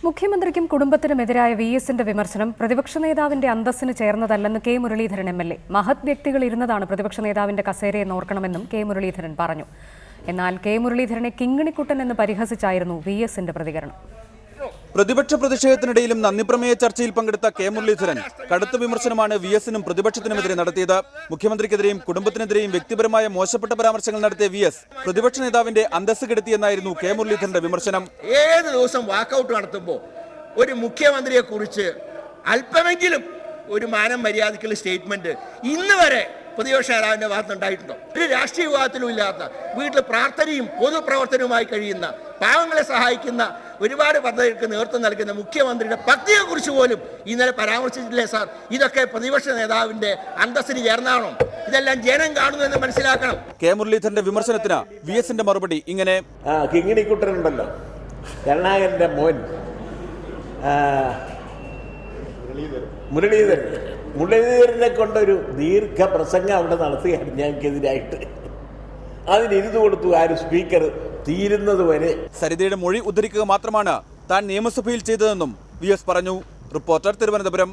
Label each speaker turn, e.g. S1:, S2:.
S1: മുഖ്യമന്ത്രിക്കും കുടുംബത്തിനുമെതിരായ വി.എസിന്റെ വിമർശനം പ്രതിപക്ഷ നേതാവിന്റെ അന്തസ്സിന് ചേർന്നതല്ലെന്ന് കെ മുരളീധരൻ എം.എൽ.എ. മഹത് വ്യക്തികൾ ഇരുന്നതാണ് പ്രതിപക്ഷ നേതാവിന്റെ കസേരയെ നോർക്കണമെന്നും കെ മുരളീധരൻ പറഞ്ഞു. എന്നാൽ കെ മുരളീധരനെ കിങ്ങിണിക്കുട്ടൻ എന്ന് പരിഹസിച്ചായിരുന്നു വി.എസിന്റെ പ്രതികരണം.
S2: പ്രതിപക്ഷ പ്രതിഷേധത്തിനിടയിലും നന്ദിപ്രമേയ ചർച്ചയിൽ പങ്കെടുത്ത കെ മുരളീധരൻ കടുത്ത വിമർശനമാണ് വി.എസിനും പ്രതിപക്ഷത്തിനുമെതിരെ നടത്തിയത്. മുഖ്യമന്ത്രിക്കെതിരെയും കുടുംബത്തിനെതിരെയും വ്യക്തിപരമായ മോശപ്പെട്ട പരാമർശങ്ങൾ നടത്തിയ വി.എസ് പ്രതിപക്ഷ നേതാവിന്റെ അന്തസ്സ് കെടുത്തിയെന്നായിരുന്നു കെ മുരളീധരന്റെ വിമർശനം.
S3: ഏത് ദിവസം വാക്കൌട്ട് നടത്തുമ്പോൾ ഒരു മുഖ്യമന്ത്രിയെ കുറിച്ച് അല്പമെങ്കിലും ഒരു മാനം മര്യാദക്കുള്ള സ്റ്റേറ്റ്മെന്റ് ഇന്ന് വരെ പ്രതിപക്ഷ നേതാവിന്റെ ഭാഗത്തുണ്ടായിട്ടുണ്ടോ? ഒരു രാഷ്ട്രീയ വിഭാഗത്തിലും ഇല്ലാത്ത വീട്ടിൽ പ്രാർത്ഥനയും പൊതുപ്രവർത്തനവുമായി കഴിയുന്ന പാവങ്ങളെ സഹായിക്കുന്ന ഒരുപാട് പദ്ധതികൾക്ക് നേതൃത്വം നൽകുന്ന മുഖ്യമന്ത്രിയുടെ പദ്ധതിയെ കുറിച്ച് പോലും ഇന്നലെ പരാമർശിച്ചിട്ടില്ലേ സാർ? ഇതൊക്കെ പ്രതിപക്ഷ നേതാവിന്റെ അന്തസ്സിന് ചേർന്നാണോ? ഇതെല്ലാം ജനം കാണുന്നു എന്ന് മനസ്സിലാക്കണം.
S2: കെ മുരളീധരന്റെ വിമർശനത്തിന് വി.എസിന്റെ മറുപടി ഇങ്ങനെ:
S4: കിങ്ങിണിക്കുട്ടനുണ്ടല്ലോ, കരുണാകരന്റെ മോൻ മുരളീധരനെ കൊണ്ടൊരു ദീർഘ പ്രസംഗം അവിടെ നടത്തുകയാണ് ഞങ്ങൾക്കെതിരായിട്ട്. അതിനിരുന്നു കൊടുത്തു ആര് സ്പീക്കർ തീരുന്നത് വരെ.
S2: സരിതയുടെ മൊഴി ഉദ്ധരിക്കുക മാത്രമാണ് താൻ നിയമസഭയിൽ ചെയ്തതെന്നും വി.എസ് പറഞ്ഞു. റിപ്പോർട്ടർ, തിരുവനന്തപുരം.